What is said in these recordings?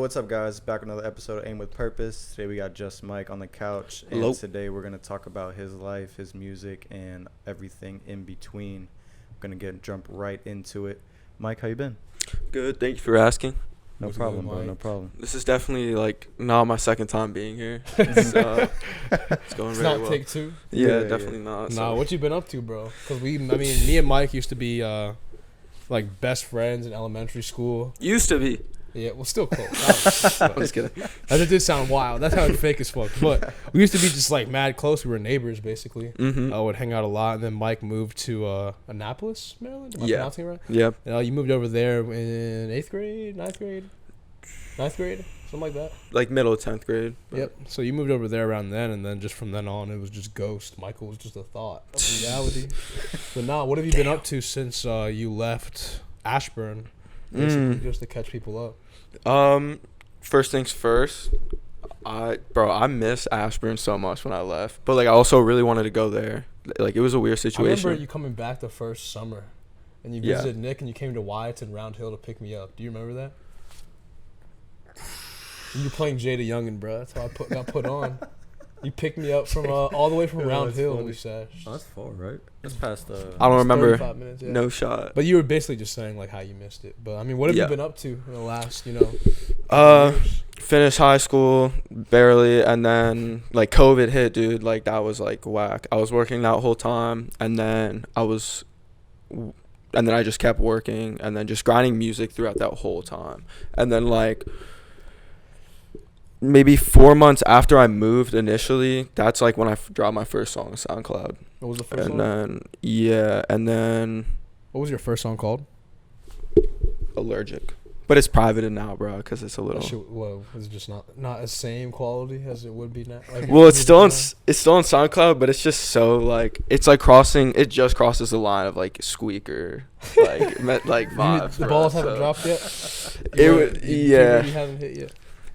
what's up, guys? Back with another episode of Aim with Purpose. Today we got JusMic on the couch, and Hello. Today we're gonna talk about his life, his music, and everything in between. We're gonna jump right into it. Mike, how you been? Good. Thank you for asking. No What's problem, good, bro. Mike? No problem. This is definitely not my second time being here. It's going It's very not well. take two. Yeah, Yeah, definitely not. Nah, So. what you been up to, bro? Because me and Mike used to be like best friends in elementary school. Used to be. Yeah, well, still close. I'm just kidding. That did sound wild. That sounded fake as fuck. But we used to be just like mad close. We were neighbors basically. Mm-hmm. I would hang out a lot, and then Mike moved to Annapolis, Maryland. Am I Yeah. pronouncing it right? Yep. You moved over there in 8th grade, 9th grade, something like that. Like middle 10th grade. Yep. So you moved over there around then, and then just from then on, it was just ghost. Michael was just a thought of reality. But now, what have you been up to since you left Ashburn? Basically, just to catch people up. First things first. I miss Ashburn so much when I left, but I also really wanted to go there. Like it was a weird I situation. remember you coming back the first summer, and you Yeah. visited Nick, and you came to Wyatt's and Round Hill to pick me up. Do you remember that? You were playing Jada Youngin, bro. That's how I got put on. You picked me up from all the way from Yeah, Round that's Hill, funny. and we sashed. Oh, that's far, right? That's past I don't It's remember. 35 minutes, yeah. No shot. But you were basically just saying how you missed it. But I mean, what have Yeah. you been up to in the last, years? Finished high school barely, and then COVID hit, dude. That was whack. I was working that whole time, and then I just kept working, and then just grinding music throughout that whole time. And then maybe 4 months after I moved initially, that's when I dropped my first song on SoundCloud. What was the first And one? then What was your first song called? Allergic, but it's privated now, bro, because it's a That little. shit, whoa, is it just not as same quality as it would be now? Well, it's still on SoundCloud, but it's just so it's crossing. It just crosses the line of squeaker, vibes. The bro, balls so. haven't dropped yet. It would, yeah. Puberty hasn't hit yet.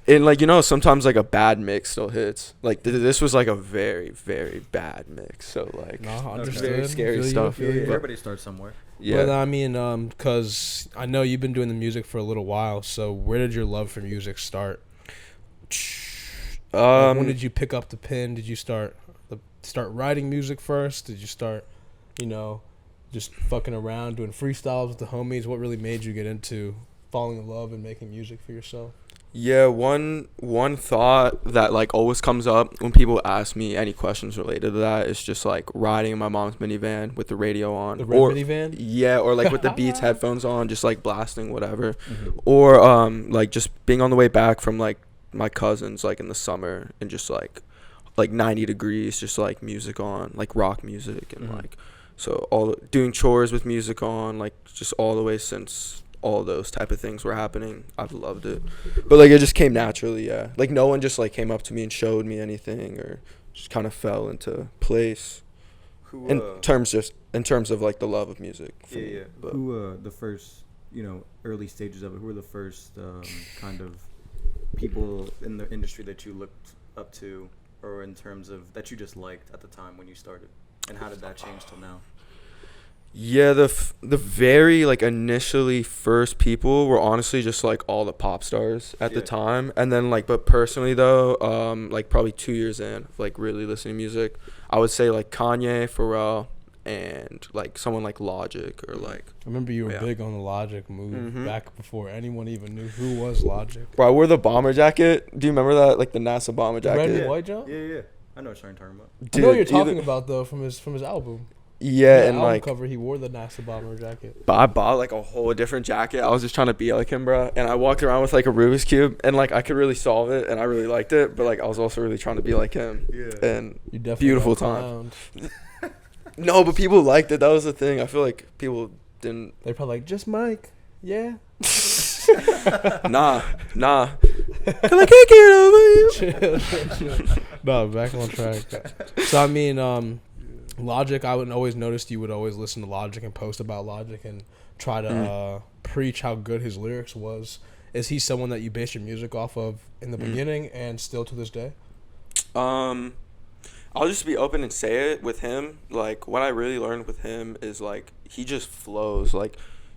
And sometimes a bad mix still hits. This was a very, very bad mix. So No, Okay. understood. Very scary Feel you, stuff. feel you. But- Everybody starts somewhere. yeah. But I mean, because I know you've been doing the music for a little while. So where did your love for music start? When did you pick up the pen? Did you start writing music first? Did you start, just fucking around doing freestyles with the homies? What really made you get into falling in love and making music for yourself? Yeah, one thought that always comes up when people ask me any questions related to that is just riding in my mom's minivan with the radio on, The red or minivan? yeah, or with the Beats headphones on, just blasting whatever, Mm-hmm. or just being on the way back from my cousins in the summer and just 90 degrees, just music on, rock music, and Mhm. so doing chores with music on, just all the way since all those type of things were happening. I've loved it, but it just came naturally. Yeah, no one just came up to me and showed me anything, or just kind of fell into place Who? in terms of the love of music for Yeah, me. yeah. But Who? The first, early stages of it. Who were the first kind of people in the industry that you looked up to, or in terms of that you just liked at the time when you started, and how did that change till now? yeah, the very initially first people were honestly just all the pop stars at the Yeah. time, and then but personally though, probably 2 years in of really listening to music, I would say Kanye, Pharrell, and someone Logic, or I remember you were Yeah. big on the Logic move Mhm. back before anyone even knew who was Logic. bro, I wore the bomber jacket. Do you remember that, the NASA bomber The red jacket? and white jump? Yeah, yeah. I know what you're talking about. I know what you're Dude, talking about though from his album. Yeah, The and album cover, he wore the NASA bomber jacket. but I bought a whole different jacket. I was just trying to be like him, bro. And I walked around with a Rubik's Cube, and I could really solve it, and I really liked it. But I was also really trying to be like him. Yeah. And You definitely Beautiful got time. clowned. no, but people liked it. That was the thing. I feel people didn't. They're probably like, just Mike, yeah. Nah. Cause I can't get over you. Chill. No, back on track. So I mean, Logic. I would always notice you would always listen to Logic and post about Logic and try to preach how good his lyrics was. Is he someone that you base your music off of in the beginning and still to this day? I'll just be open and say it with him. What I really learned with him is he just flows.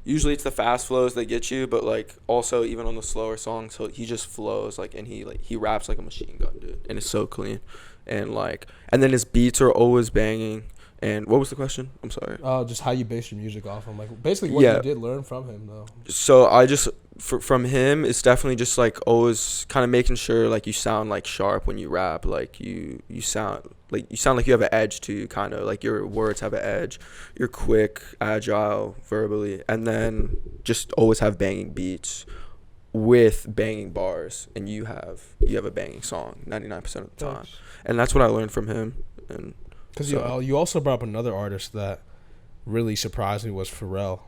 usually it's the fast flows that get you, but like also even on the slower songs, so he just flows like, and he raps like a machine gun, dude, and it's so clean, and like, and then his beats are always banging. And what was the question? I'm sorry. Just how you base your music off him, like basically what you did learn from him though. So I just from him, it's definitely just like always kind of making sure like you sound like sharp when you rap, like you sound like you have an edge to you, kind of like your words have an edge, you're quick, agile verbally, and then just always have banging beats with banging bars, and you have a banging song 99% of the time. And that's what I learned from him. And because you also brought up another artist that really surprised me was Pharrell.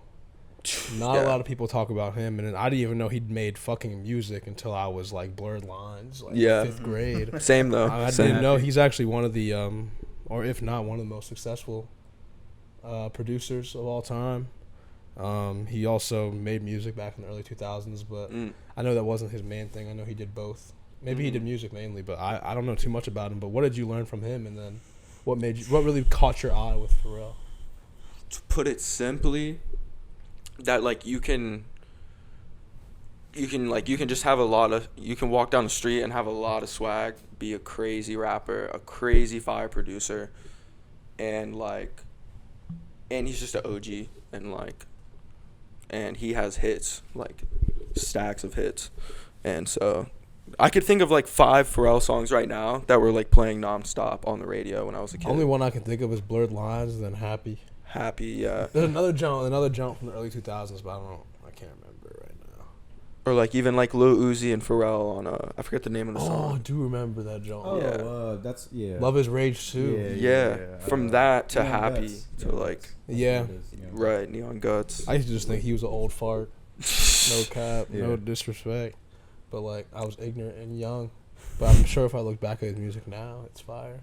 Not a lot of people talk about him, and I didn't even know he'd made fucking music until I was like Blurred Lines, like 5th grade. Same though. I didn't know he's actually one of the, or if not one of the most successful producers of all time. He also made music back in the early 2000s, but I know that wasn't his main thing. I know he did both. Maybe he did music mainly, but I don't know too much about him. But what did you learn from him, and then what really caught your eye with Pharrell? To put it simply, that like you can just have you can walk down the street and have a lot of swag, be a crazy rapper, a crazy fire producer, and he's just an OG, and he has hits, like stacks of hits. And so I could think of like 5 Pharrell songs right now that were like playing nonstop on the radio when I was a kid. Only one I can think of is Blurred Lines and then Happy. Yeah. There's another jump from the early 2000s, but I can't remember right now. Or like even like Lil Uzi and Pharrell on I forget the name of the song. Oh, I do remember that jump. Oh, that's Love Is Rage too. Yeah. From that to Happy to like right, Neon Guts. I used to just think he was an old fart. No cap, no disrespect, but like I was ignorant and young. But I'm sure if I look back at his music now, it's fire.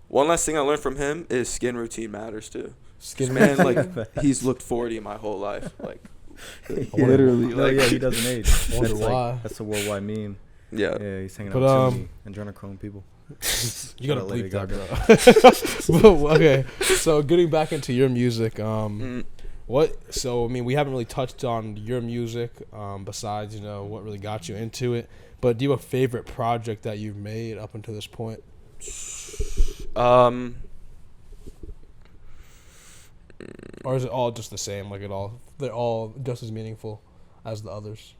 One last thing I learned from him is skin routine matters too. Man, like he's looked 40 my whole life, like literally. Like, he doesn't age. Wonder why? That's a worldwide meme. Yeah, he's hanging out with Tony and adrenochrome people. You gotta bleep that, bro. Okay, so getting back into your music, So I mean, we haven't really touched on your music, besides what really got you into it. But do you have a favorite project that you've made up until this point? Or is it all just the same? Like they're all just as meaningful as the others?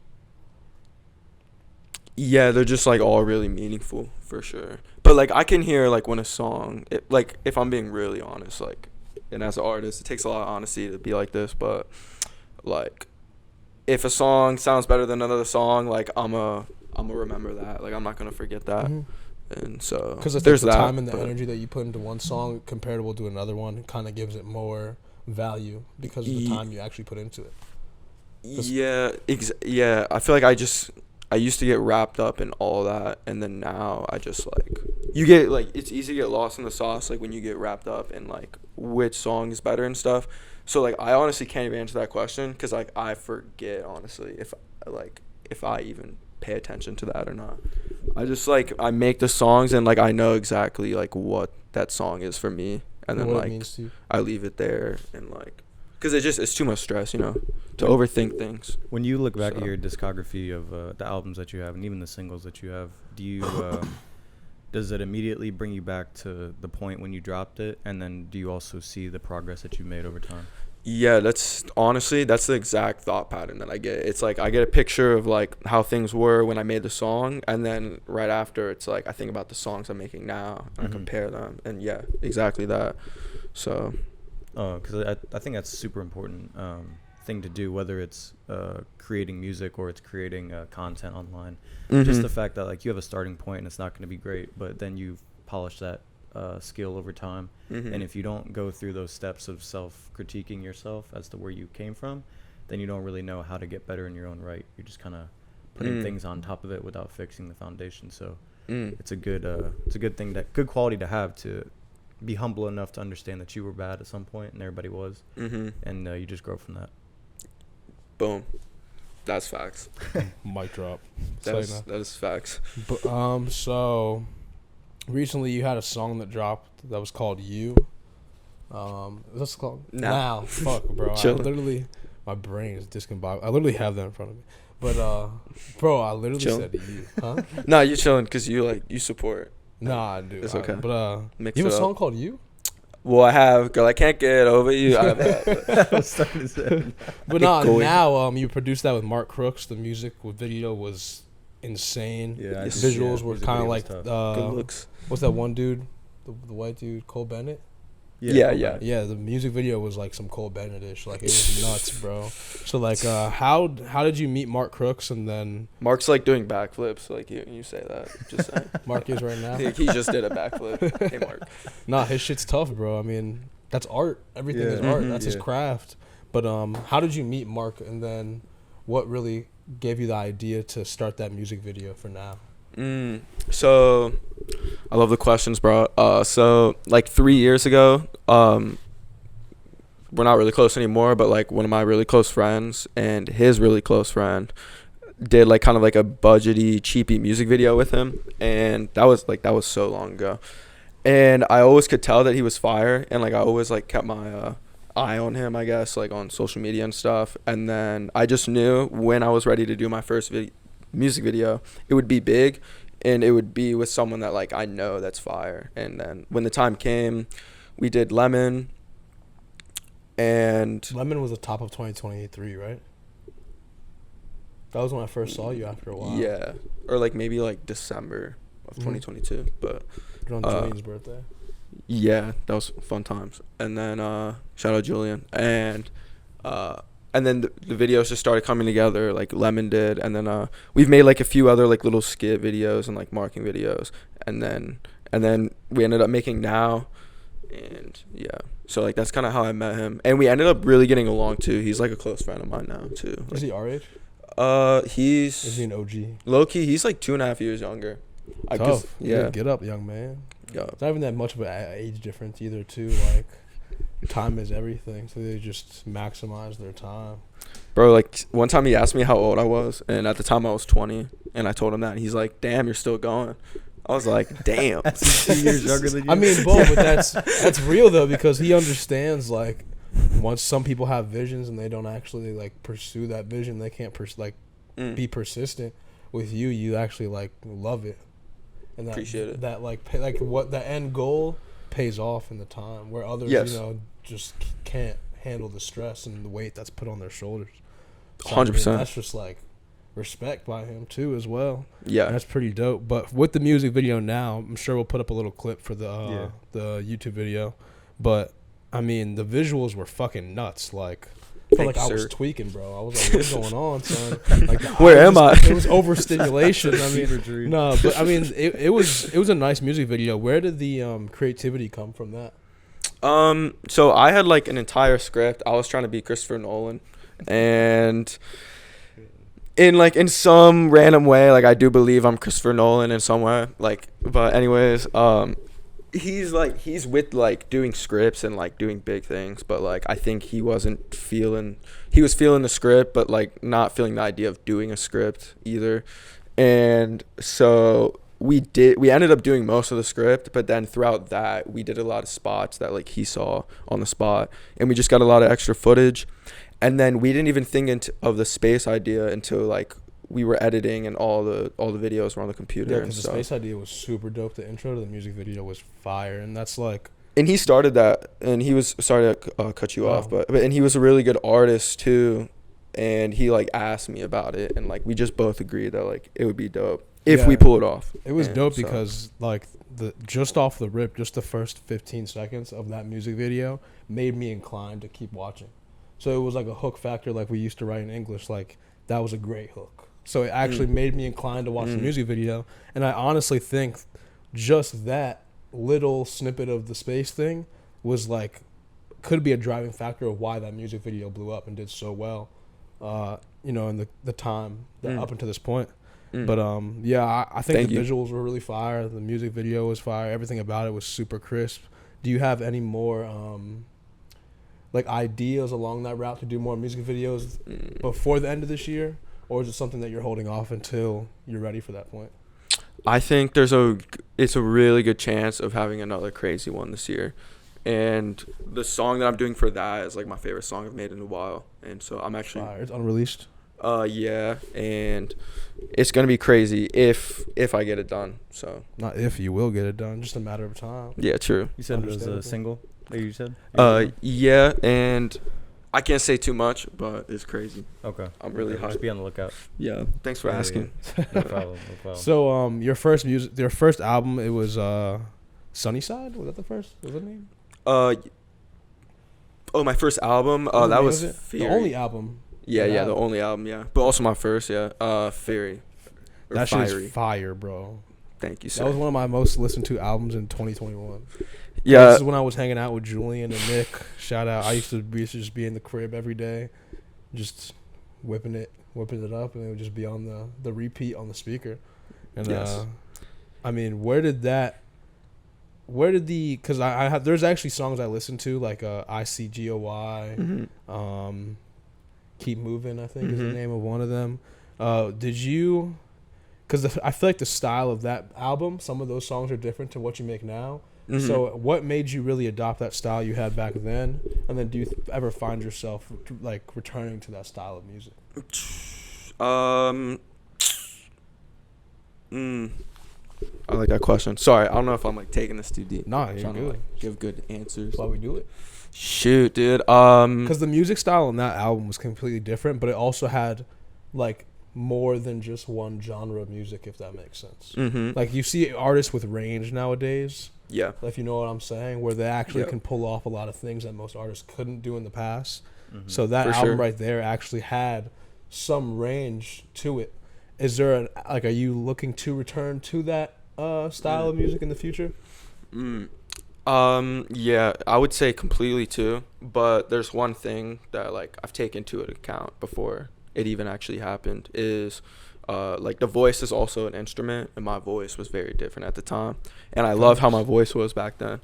Yeah, they're just like all really meaningful for sure. But like I can hear like when a song, like if I'm being really honest, like, and as an artist, it takes a lot of honesty to be like this. But like, if a song sounds better than another song, like I'ma remember that. Like I'm not gonna forget that. Mm-hmm. And so because there's the time and the energy that you put into one song comparable to another one kind of gives it more value because of the time you actually put into it. Yeah, I feel like I used to get wrapped up in all that, and then now I just like you get like it's easy to get lost in the sauce like when you get wrapped up in like which song is better and stuff. So like I honestly can't even answer that question because like I forget honestly if I even pay attention to that or not. I just like I make the songs and like I know exactly like what that song is for me, and then like I leave it there and like because it's too much stress, to overthink things. When you look back at your discography of the albums that you have and even the singles that you have, do you does it immediately bring you back to the point when you dropped it, and then do you also see the progress that you made over time? Yeah, that's the exact thought pattern that I get. It's like I get a picture of like how things were when I made the song, and then right after it's like I think about the songs I'm making now and I compare them, and yeah, exactly that. So because I think that's a super important thing to do, whether it's creating music or it's creating content online. Just the fact that like you have a starting point and it's not going to be great, but then you've polished that skill over time, and if you don't go through those steps of self-critiquing yourself as to where you came from, then you don't really know how to get better in your own right. You're just kind of putting things on top of it without fixing the foundation. So it's a good thing, good quality to have, to be humble enough to understand that you were bad at some point and everybody was, and you just grow from that. Boom. That's facts. Mic drop. That is facts. But so recently you had a song that dropped that was called You. What's it called? Now. Fuck, bro. I literally My brain is discombobulated. I literally have that in front of me. But bro, I literally said to you, huh? Nah, you chilling because you support. Nah, dude. It's okay. But Mix you have it a song up. called "You"? Well, I have Girl I Can't Get Over You. I have that. I was starting to say. But now you produced that with Mark Crooks. The music with video was insane. Yeah, Visuals were music kind of video was like tough. Good looks. what's that one dude, the white dude, Cole Bennett? Yeah. Yeah, the music video was like some Cole Bennett-ish. Like, it was nuts, bro. So, like, how did you meet Mark Crooks? And then Mark's like doing backflips. Like you say that. Just saying. Mark is right now. He just did a backflip. Hey, Mark. Nah, his shit's tough, bro. I mean, that's art. Everything is art. That's his craft. But how did you meet Mark? And then what really gave you the idea to start that music video for now? So I love the questions, bro. So like 3 years ago, we're not really close anymore, but like one of my really close friends and his really close friend did like kind of like a budgety, cheapy music video with him, and that was so long ago. And I always could tell that he was fire, and like I always like kept my eye on him, I guess, like on social media and stuff. And then I just knew when I was ready to do my first music video, it would be big, and it would be with someone that like I know that's fire. And then when the time came, we did Lemon. And Lemon was the top of 2023, right? That was when I first saw you after a while. Yeah, or like maybe like December of 2022, but on Julian's birthday. Yeah, that was fun times. And then shout out Julian. And then the videos just started coming together, like Lemon did. And then we've made like a few other like little skit videos and like marketing videos. And then we ended up making Now. And yeah, so like that's kind of how I met him. And we ended up really getting along too. He's like a close friend of mine now too. Is he our age? Is he an OG? Low key, he's like 2.5 years younger. Tough. Yeah. Get up, young man. Yeah. It's not even that much of an age difference either, too. Like, time is everything, so they just maximize their time. Bro, like, one time he asked me how old I was, and at the time I was 20, and I told him that, and he's like, damn, you're still going. I was like, damn. That's 2 years younger than you. I mean, but that's real, though, because he understands, like, once some people have visions and they don't actually, like, pursue that vision, they can't, be persistent. With you, you actually, like, love it. And that, appreciate it. That like what the end goal pays off in the time, where others just can't handle the stress and the weight that's put on their shoulders. So, 100%. I mean, that's just like respect by him too as well. Yeah, and that's pretty dope. But with the music video now, I'm sure we'll put up a little clip for the YouTube video. But I mean, the visuals were fucking nuts. Like, I felt like I was tweaking, bro. I was like, what's going on, son? Like, where am I? It was overstimulation. I mean, no, but I mean, it was a nice music video. Where did the creativity come from that? So I had like an entire script. I was trying to be Christopher Nolan, and in some random way, like I do believe I'm Christopher Nolan in some way. Like, but anyways, he's with like doing scripts and like doing big things, but like I think he was feeling the script, but like not feeling the idea of doing a script either. And so we ended up doing most of the script, but then throughout that we did a lot of spots that like he saw on the spot, and we just got a lot of extra footage. And then we didn't even think of the space idea until like we were editing and all the videos were on the computer. Yeah, because the space idea was super dope. The intro to the music video was fire, and that's like. And he started that, and he was sorry to cut you off, but and he was a really good artist too, and he like asked me about it, and like we just both agreed that like it would be dope if we pull it off. It was dope because like just off the rip, just the first 15 seconds of that music video made me inclined to keep watching. So it was like a hook factor, like we used to write in English. Like that was a great hook. So it actually made me inclined to watch the music video. And I honestly think just that little snippet of the space thing was like, could be a driving factor of why that music video blew up and did so well, in the time that up until this point. But I think the visuals were really fire. The music video was fire. Everything about it was super crisp. Do you have any more like ideas along that route to do more music videos before the end of this year? Or is it something that you're holding off until you're ready for that point? I think it's a really good chance of having another crazy one this year. And the song that I'm doing for that is like my favorite song I've made in a while. And so I'm actually It's unreleased. yeah, and it's gonna be crazy if I get it done. So Not if you will get it done, just a matter of time. yeah, true. You said it was a Understandable. single that you said? Yeah, and I can't say too much, but it's crazy. Okay. I'm really Okay, just hyped. be on the lookout. Yeah, thanks for Yeah, asking. No problem. No problem. So your first album, it was Sunnyside. Was that the first? Was that the name? Oh, my first album. What That name was it? Fury. The only album. Yeah, you yeah, had? the only album. Yeah, but also my first. Yeah, Fury. Or That Fiery. shit's fire, bro. Thank you, That sir. was one of my most listened to albums in 2021. Yeah. This is when I was hanging out with Julian and Nick. Shout out. I used to just be in the crib every day, just whipping it up, and it would just be on the repeat on the speaker. And Yes. I mean, because I have, there's actually songs I listen to like ICGOY, Mhm. Keep Moving, I think is the Mhm. name of one of them. Did you? Because I feel like the style of that album, some of those songs are different to what you make now. Mhm. So what made you really adopt that style you had back then? And then do you ever find yourself like returning to that style of music? I like that question. Sorry, I don't know if I'm like taking this too deep. Nah, I'm you're trying to, good. like, give good answers. That's why we do it. Shoot, dude. Because the music style on that album was completely different, but it also had like more than just one genre of music, if that makes sense. Mm-hmm. Like you see artists with range nowadays, Yeah. if you know what I'm saying, where they actually Yep. can pull off a lot of things that most artists couldn't do in the past. Mhm. So that For album sure. right there actually had some range to it. Is there are you looking to return to that style of music in the future? Yeah, I would say completely too. But there's one thing that like I've taken into account before it even actually happened is like the voice is also an instrument, and my voice was very different at the time, and I love how my voice was back then.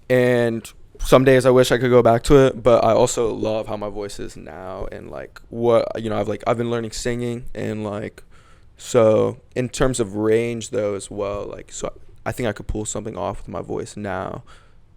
And some days I wish I could go back to it, but I also love how my voice is now, and like what I've been learning singing, and like so in terms of range though as well, like so I think I could pull something off with my voice now,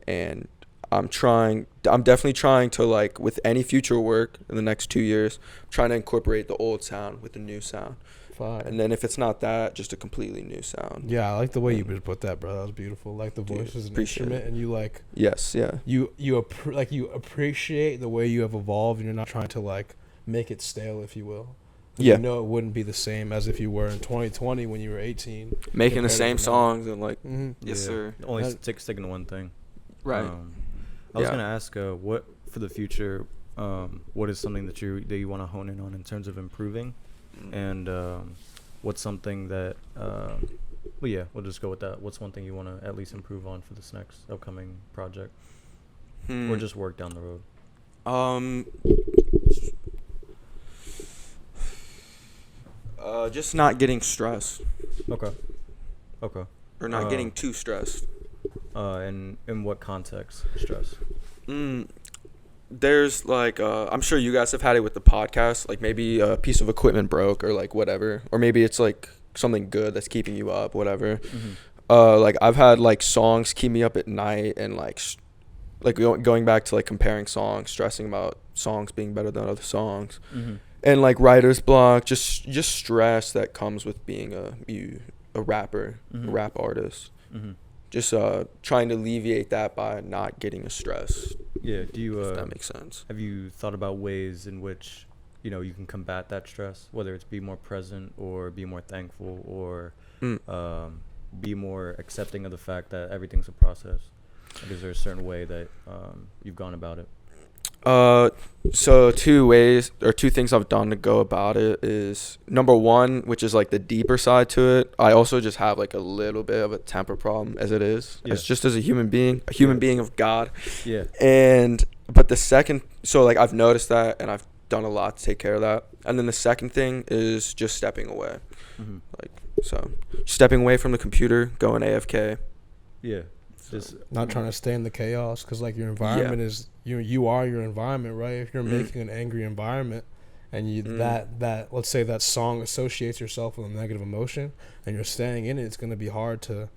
and I'm definitely trying to like with any future work in the next 2 years, trying to incorporate the old sound with the new sound. Fire. And then if it's not that, just a completely new sound. Yeah, I like the way you just put that, bro. That was beautiful. Like the Dude, voice is an appreciate instrument, it. and you like Yes, yeah. you appreciate the way you have evolved, and you're not trying to like make it stale, if you will. 'Cause Yeah. You know it wouldn't be the same as if you were in 2020 when you were 18. Making the compared same to now. songs and like Mm-hmm. yes, sir. Only That- sticking to one thing. Right. I was Yeah. gonna ask, what for the future? What is something that you want to hone in on in terms of improving, and what's something that? Well, yeah, we'll just go with that. What's one thing you want to at least improve on for this next upcoming project, or just work down the road? Just not getting stressed Okay. Okay. or not getting too stressed. In what context? Stress. There's like I'm sure you guys have had it with the podcast, like maybe a piece of equipment broke or like whatever, or maybe it's like something good that's keeping you up, whatever. Like I've had like songs keep me up at night, and like going back to like comparing songs, stressing about songs being better than other songs, and like writer's block, just stress that comes with being a rapper, a rap artist. Just trying to alleviate that by not getting a stress. Yeah. Do you? If that makes sense. Have you thought about ways in which you can combat that stress, whether it's be more present or be more thankful or be more accepting of the fact that everything's a process? Like, is there a certain way that you've gone about it? So two things I've done to go about it is, number one, which is like the deeper side to it. I also just have like a little bit of a temper problem as it is. Yeah. It's just as a human being of God. Yeah. But the second, so like I've noticed that, and I've done a lot to take care of that. And then the second thing is just stepping away. Like, so stepping away from the computer, going AFK. Yeah. Just Not trying to stay in the chaos, because like your environment is you are your environment, right? If you're making an angry environment, and you that let's say that song associates yourself with a negative emotion, and you're staying in it, it's going to be hard to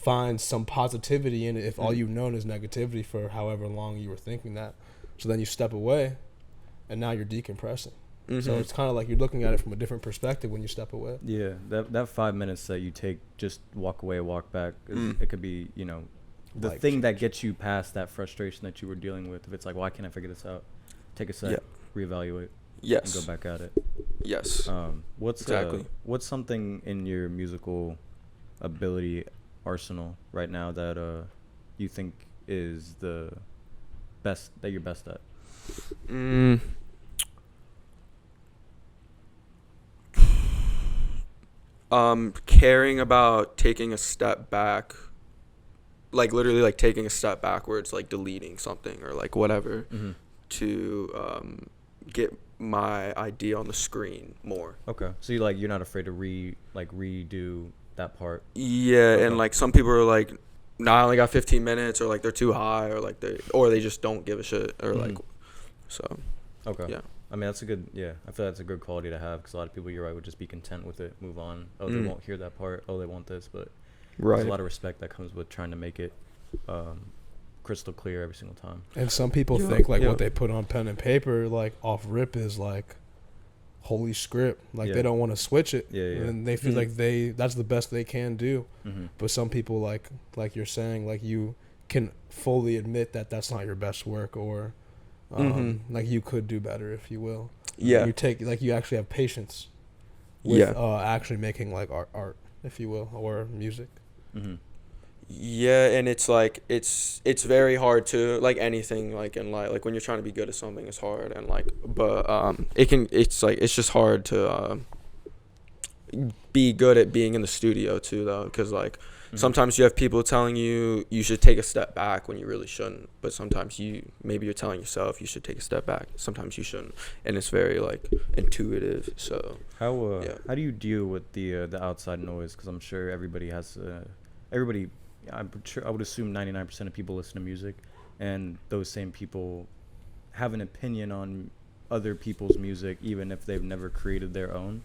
find some positivity in it if all you've known is negativity for however long you were thinking that. So then you step away, and now you're decompressing. So it's kind of like you're looking at it from a different perspective when you step away. Yeah, that 5 minutes that you take, just walk away, walk back, it could be, you know, the Life thing that gets you past that frustration that you were dealing with. If it's like, why can't I figure this out? Take a sec, reevaluate, Yes. and go back at it. Yes. What's something in your musical ability arsenal right now that you think is the best, that you're best at? Caring about taking a step back, like literally like taking a step backwards, like deleting something or like whatever, to get my idea on the screen more. Okay, so you're not afraid to redo that part. Yeah, Okay. and like some people are like, nah, I only got 15 minutes, or like they're too high, or like they just don't give a shit, or like, so. Okay. Yeah. I mean, that's I feel that's a good quality to have, because a lot of people, you're right, would just be content with it, move on. Oh, they won't hear that part. Oh, they want this, but there's a lot of respect that comes with trying to make it crystal clear every single time. And some people think like what they put on pen and paper, like off rip, is like holy script. Like they don't want to switch it. And they feel like that's the best they can do. But some people, like you're saying, like you can fully admit that that's not your best work, or like you could do better, if you will. Yeah. You actually have patience with actually making like art, if you will, or music. Yeah, and it's like it's very hard to, like anything, like in life, like when you're trying to be good at something, it's hard, and like, but it's just hard to be good at being in the studio too, though, because like sometimes you have people telling you should take a step back when you really shouldn't, but sometimes you're telling yourself you should take a step back, sometimes you shouldn't, and it's very like intuitive. So how do you deal with the outside noise? Because I'm sure everybody I would assume 99% of people listen to music, and those same people have an opinion on other people's music, even if they've never created their own.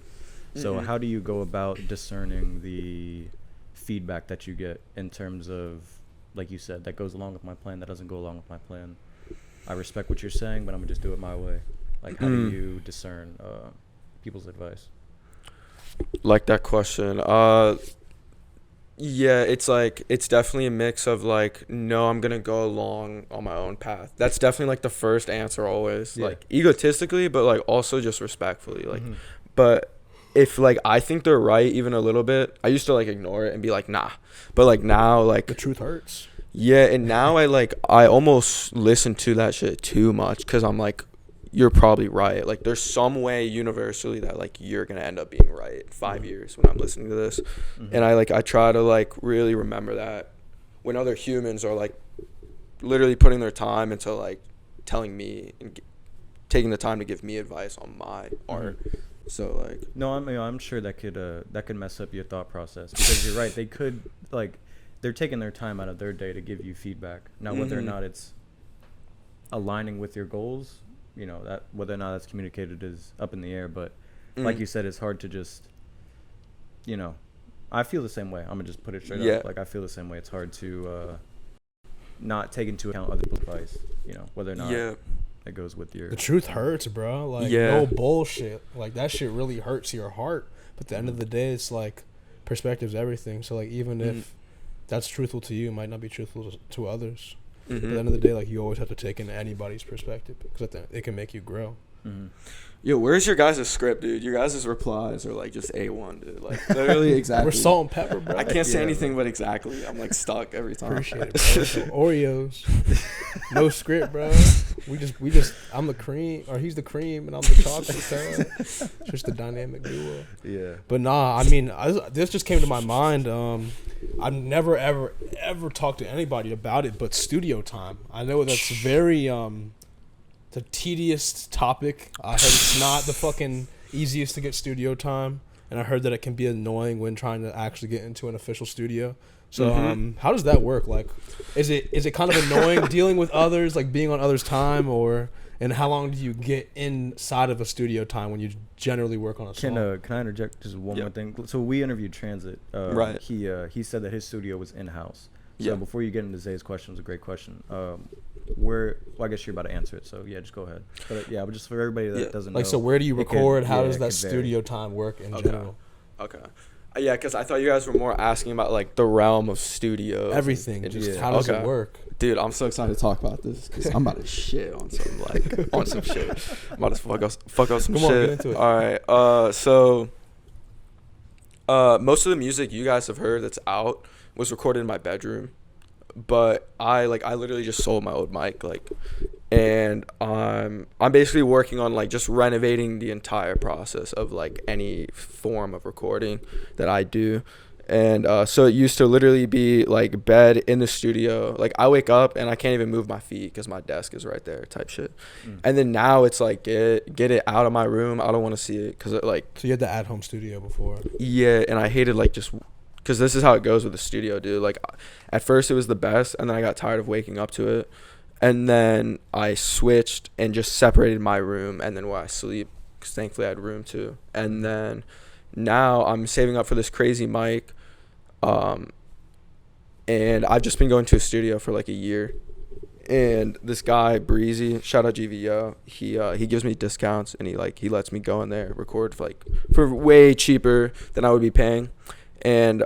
So how do you go about discerning the feedback that you get in terms of, like you said, that goes along with my plan, that doesn't go along with my plan? I respect what you're saying, but I'm gonna just do it my way. Like, how do you discern people's advice? Like that question. Yeah, it's like, it's definitely a mix of like, no, I'm gonna go along on my own path. That's definitely like the first answer always, like egotistically, but like also just respectfully, like, but if like I think they're right even a little bit, I used to like ignore it and be like, nah, but like now, like The truth hurts. yeah, and now I almost listen to that shit too much, because I'm like, you're probably right. Like there's some way universally that like you're gonna end up being right 5 years when I'm listening to this, and I try to like really remember that when other humans are like literally putting their time into like telling me and taking the time to give me advice on my art. So like, no, I'm sure that could mess up your thought process, because you're right, they could, like, they're taking their time out of their day to give you feedback. Now whether or not it's aligning with your goals, you know, that whether or not that's communicated is up in the air, but like you said, it's hard to just, you know, I feel the same way. I'm gonna just put it straight up. Like, I feel the same way. It's hard to not take into account other people's advice, you know, whether or not it goes with your... The truth hurts, bro. Like, no bullshit. Like, that shit really hurts your heart. But at the end of the day, it's like, perspective's everything. So, like, even if that's truthful to you, it might not be truthful to others. But at the end of the day, like, you always have to take in anybody's perspective, because it can make you grow. Yo, where's your guys' script, dude? Your guys' replies are like just A1, dude. Like literally exactly. We're salt and pepper, bro. I can't say anything but exactly. I'm like stuck every time. Appreciate it, bro. So Oreos. No script, bro. We just I'm the cream, or he's the cream and I'm the chocolate, so it's just the dynamic duo. Yeah. But nah, I mean, this just came to my mind. I've never ever talked to anybody about it, but studio time. I know that's very the tedious topic. I heard it's not the fucking easiest to get studio time, and I heard that it can be annoying when trying to actually get into an official studio. So how does that work? Like, is it kind of annoying dealing with others, like being on others' time, or And how long do you get inside of a studio time when you generally work on a song? Can I interject just one more thing? So we interviewed Transit. Right. He said that his studio was in house. So Yeah. before you get into Zay's question, it was a great question. Well, I guess you're about to answer it. So yeah, just go ahead. But yeah, but just for everybody that doesn't know. So where do you it could- record? How yeah, does it that could vary. studio time work in general? Okay. Yeah, because I thought you guys were more asking about like the realm of studios. Everything. and Just how does it work? Dude, I'm so excited to talk about this because I'm about to shit on some shit. I'm about to fuck up some Come on, shit. get into it. All right. So most of the music you guys have heard that's out was recorded in my bedroom, but I literally just sold my old mic, and I'm basically working on like just renovating the entire process of like any form of recording that I do. And so it used to literally be like bed in the studio. Like I wake up and I can't even move my feet because my desk is right there type shit. And then now it's like get it out of my room. I don't want to see it because it like. So you had the at-home studio before. Yeah, and I hated like just because this is how it goes with the studio, dude. Like at first it was the best, and then I got tired of waking up to it, and then I switched and just separated my room and then where I sleep, because thankfully I had room too. And then now I'm saving up for this crazy mic, and I've just been going to a studio for like a year. And this guy Breezy, shout out GVO, he gives me discounts, and he lets me go in there record for way cheaper than I would be paying. And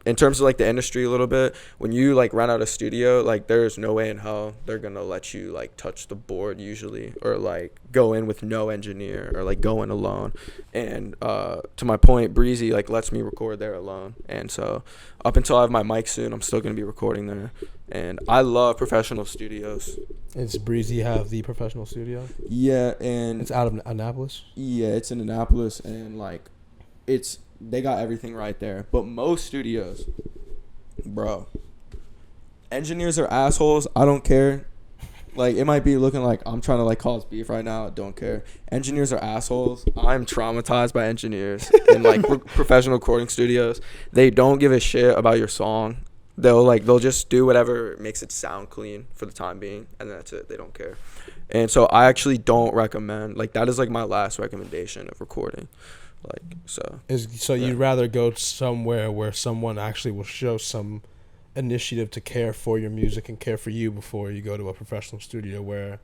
in terms of like the industry a little bit, when you like rent out a studio, like there's no way in hell they're gonna let you like touch the board usually, or like go in with no engineer, or like go in alone. And to my point, Breezy like lets me record there alone. And so up until I have my mic soon, I'm still gonna be recording there. And I love professional studios. It's Breezy have the professional studio. Yeah, and It's out of Annapolis. yeah, it's in Annapolis, and like they got everything right there. But most studios, bro, engineers are assholes. I don't care. Like, it might be looking like I'm trying to like cause beef right now. I don't care. Engineers are assholes. I'm traumatized by engineers in like professional recording studios. They don't give a shit about your song. They'll just do whatever makes it sound clean for the time being, and that's it. They don't care. And so I actually don't recommend, like, that is like my last recommendation of recording. Like, so yeah. You'd rather go somewhere where someone actually will show some initiative to care for your music and care for you before you go to a professional studio where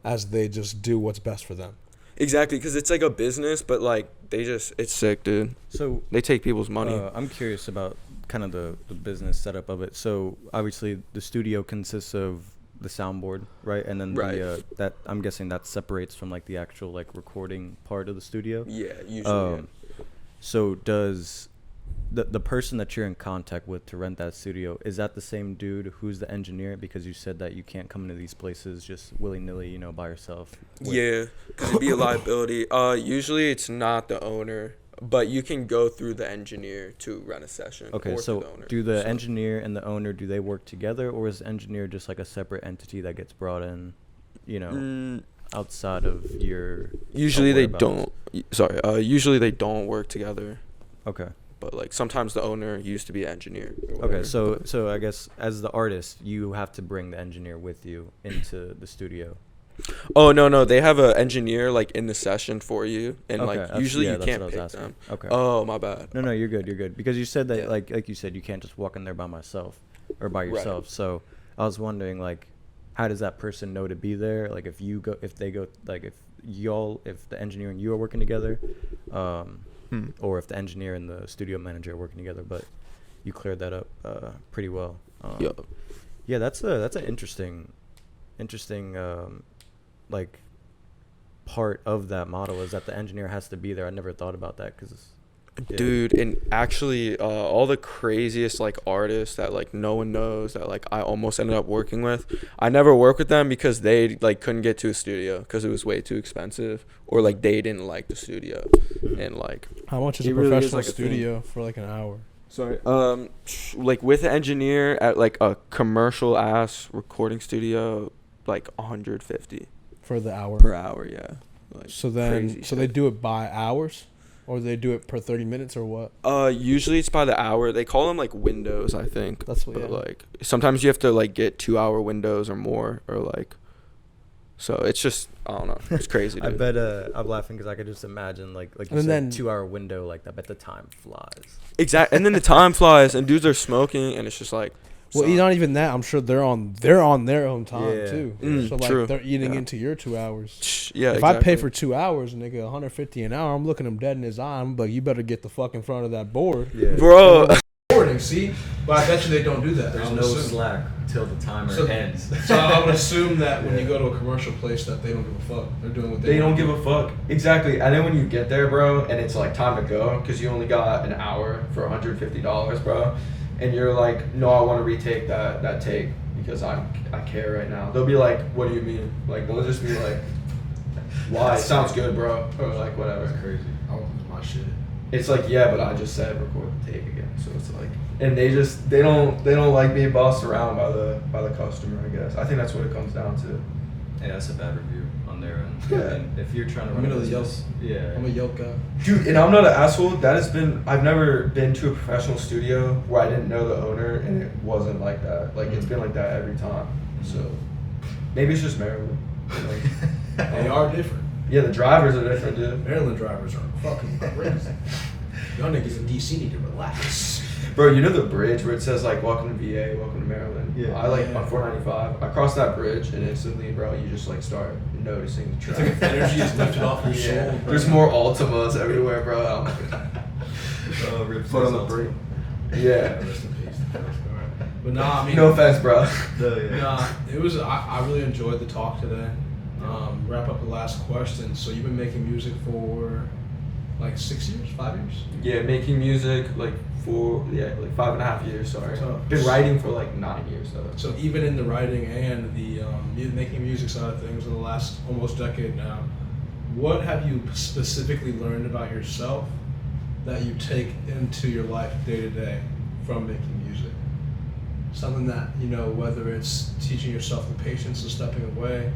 as they just do what's best for them. Exactly, because it's like a business, but like it's sick, dude. So they take people's money. I'm curious about kind of the business setup of it. So obviously the studio consists of the soundboard, right? And then that I'm guessing that separates from like the actual like recording part of the studio. Yeah, usually. So does the person that you're in contact with to rent that studio, is that the same dude who's the engineer? Because you said that you can't come into these places just willy-nilly, by yourself. Yeah, because it'd be a liability. Usually it's not the owner, but you can go through the engineer to rent a session. Okay, so do the engineer and the owner, do they work together, or is the engineer just like a separate entity that gets brought in, outside of your... Usually they don't. Usually they don't work together. Okay. But like sometimes the owner used to be an engineer. Okay, so I guess as the artist, you have to bring the engineer with you into the studio. Oh no, they have an engineer like in the session for you, and okay, like usually you can't pick them. Okay. Oh, my bad. No, you're good. Because you said that like you said, you can't just walk in there by myself or by yourself. Right. So I was wondering, like, how does that person know to be there? Like if the engineer and you are working together, or if the engineer and the studio manager are working together. But you cleared that up pretty well. Yeah, that's an interesting like part of that model, is that the engineer has to be there. I never thought about that dude, and actually all the craziest like artists that like no one knows that like I almost ended up working with, I never worked with them because they like couldn't get to a studio because it was way too expensive, or like they didn't like the studio. And like, how much is a professional studio for like an hour? Sorry. Like with an engineer at like a commercial ass recording studio, like 150 for the hour. Per hour, yeah. Like, so they do it by hours, or they do it per 30 minutes, or what? Usually it's by the hour. They call them like windows, I think. That's what. But like sometimes you have to like get 2 hour windows or more, or like So it's just, I don't know. It's crazy, dude. I bet I'm laughing because I could just imagine like you And said, then- 2 hour window like that. I bet the time flies. Exactly. And then the time flies and dudes are smoking and it's just like, Well, son. not even that. I'm sure they're on their own time Yeah. too. So like True. they're eating Yeah. into your 2 hours. Yeah, If exactly. I pay for 2 hours, nigga, $150 an hour, I'm looking him dead in his eye. I'm like, you better get the fuck in front of that board. Yeah. Bro. Recording, see? But I bet you they don't do that. There's I would no assume. slack till the timer So- ends. So I would assume that when you go to a commercial place that they don't give a fuck. They're doing what They don't want. give a fuck. Exactly. And then when you get there, bro, and it's like time to go, because you only got an hour for $150, bro, and you're like, no, I want to retake that take because I care right now. They'll be like, what do you mean? Like, they'll just be like, why? It sounds good, bro. Or like, whatever. That's crazy. I want to lose my shit. It's like, yeah, but I just said record the take again. So it's like, and they don't like being bossed around by the customer, I guess. I think that's what it comes down to. Yeah, that's a bad review on their end. Yeah. And if you're trying to I'm run a gonna business, yeah. I'm a Yelp guy. Dude, and I'm not an asshole. I've never been to a professional studio where I didn't know the owner and it wasn't like that. Like, it's been like that every time. So, maybe it's just Maryland. Like, They are different. yeah, the drivers are different, dude. Maryland drivers are fucking crazy. Y'all niggas in DC need to relax. Bro, you know the bridge where it says, like, welcome to VA, welcome to Maryland? Yeah. I, like, Yeah. on 495, I cross that bridge and instantly, bro, you just, like, start noticing the traffic. Energy is lifted off your Yeah. soul. Bro. There's more Altimas everywhere, bro. I'm like, Oh, rip foot on the Ultimate. brake. Yeah, Yeah. rest in peace. But nah, I mean, No offense, bro. No, yeah. nah, it was. I really enjoyed the talk today. Wrap up the last question. So you've been making music for like 6 years, 5 years? Yeah, making music, like, like 5.5 years, sorry. So- Been writing for, like, 9 years, though. So even in the writing and the making music side of things in the last almost decade now, what have you specifically learned about yourself that you take into your life day to day from making music? Something that, you know, whether it's teaching yourself the patience of stepping away,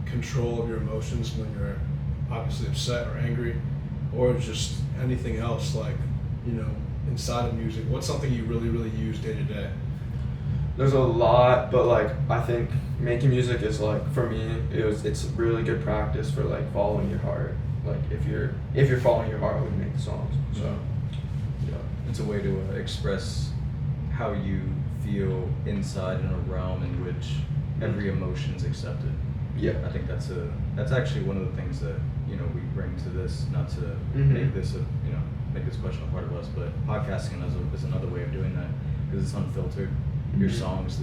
control of your emotions when you're obviously upset or angry, or just anything else, like, you know, inside of music. What's something you really, really use day to day? There's a lot, but, like, I think making music is, like, for me, it's really good practice for, like, following your heart. Like, if you're following your heart when you make the songs. So, yeah. It's a way to express how you feel inside in a realm in which every emotion is accepted. Yeah. I think that's actually one of the things that, you know, we bring to this, not to Mhm. make this make this question a part of us, but podcasting is another way of doing that because it's unfiltered. Your Mhm. songs,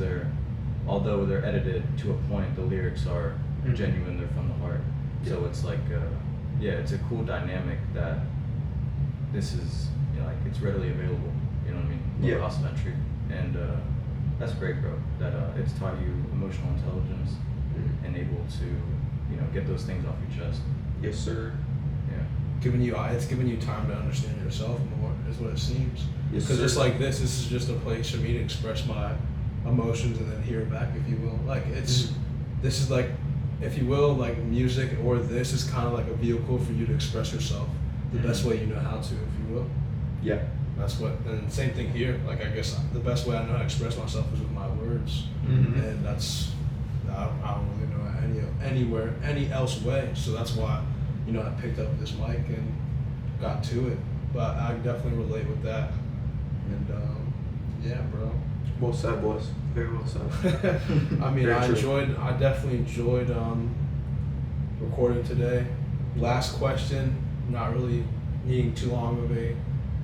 although they're edited to a point, the lyrics are Mhm. genuine, they're from the heart. So Yeah. it's like, it's a cool dynamic that this is, you know, like, it's readily available, you know what I mean? Low Yeah. cost of entry. And that's great, bro, that it's taught you emotional intelligence Mhm. and able to, you know, get those things off your chest. Yes, sir. Yeah. It's giving you time to understand yourself more, is what it seems. Yes, Because sir. just like this is just a place for me to express my emotions and then hear it back, if you will. Like Mhm. this is like, if you will, like music, or this is kind of like a vehicle for you to express yourself the best Mhm. way you know how to, if you will. Yeah. That's what, and same thing here. Like, I guess the best way I know how to express myself is with my words, Mhm. and that's, I don't really know any else way. So that's why, you know, I picked up this mic and got to it. But I definitely relate with that. And yeah, bro. Well said, boys. Very well said. I mean, Very true. I definitely enjoyed recording today. Last question, not really needing too long of a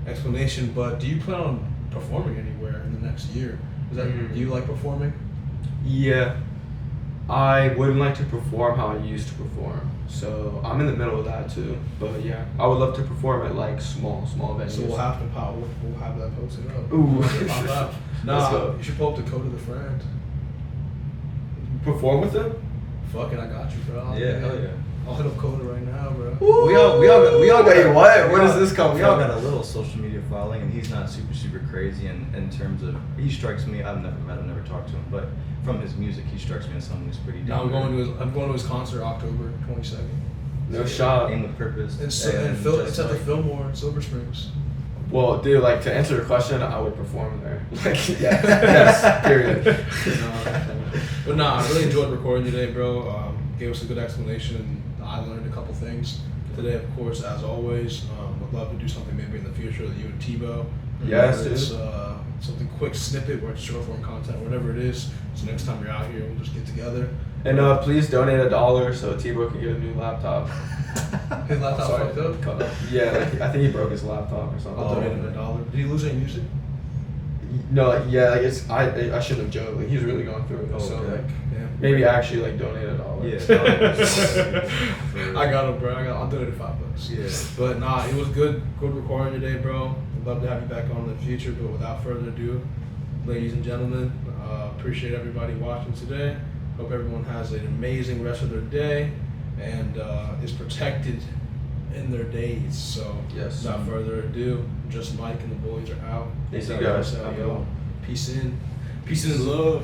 explanation, but do you plan on performing anywhere in the next year? Do you like performing? Yeah. I wouldn't like to perform how I used to perform. So I'm in the middle of that too. But yeah, I would love to perform at like small venues. So we'll have that posted up. Ooh. Pop up. Let's Nah, go. you should pull up the Code of the Friend. Perform with them? Fuck it, I got you, bro. Yeah, hell yeah. I'll hit up Coda right now, bro. We all got, Wait, what? we Where all- does this come We all from? got a little social media following, and he's not super crazy in terms of. He strikes me. I've never met him, never talked to him, but from his music, he strikes me as someone who's pretty. Now I'm down going to his concert October 22nd. No shot. Aim with purpose. And just it's at the like- Fillmore in Silver Springs. Well, dude, like to answer your question, I would perform there. Like, yes, period. But nah, I really enjoyed recording today, bro. gave us a good explanation, and I learned a couple things today. Of course, as always, would love to do something maybe in the future with you and Tebow. Yes, Whether it's dude. something quick snippet or it's short form content, whatever it is. So next time you're out here, we'll just get together. And please donate $1 so Tebow can get a new laptop. His laptop Sorry. fucked up. Cut off. Yeah, like, I think he broke his laptop or something. I'll donate him $1. Did he lose any music? No, like, yeah, like it's I shouldn't have joked. Like he's really going through it. Oh, so okay. like Yeah. maybe actually like donate $1. Yeah. I got him, bro. I'll donate $5. Yeah. But nah, it was good recording today, bro. I'd love to have you back on in the future. But without further ado, ladies and gentlemen, appreciate everybody watching today. Hope everyone has an amazing rest of their day and is protected in their days. So Yes. without further ado, just Mike and the boys are out. Thank you, Peace out, guys. y'all. Have a good one. Peace in. Peace and love.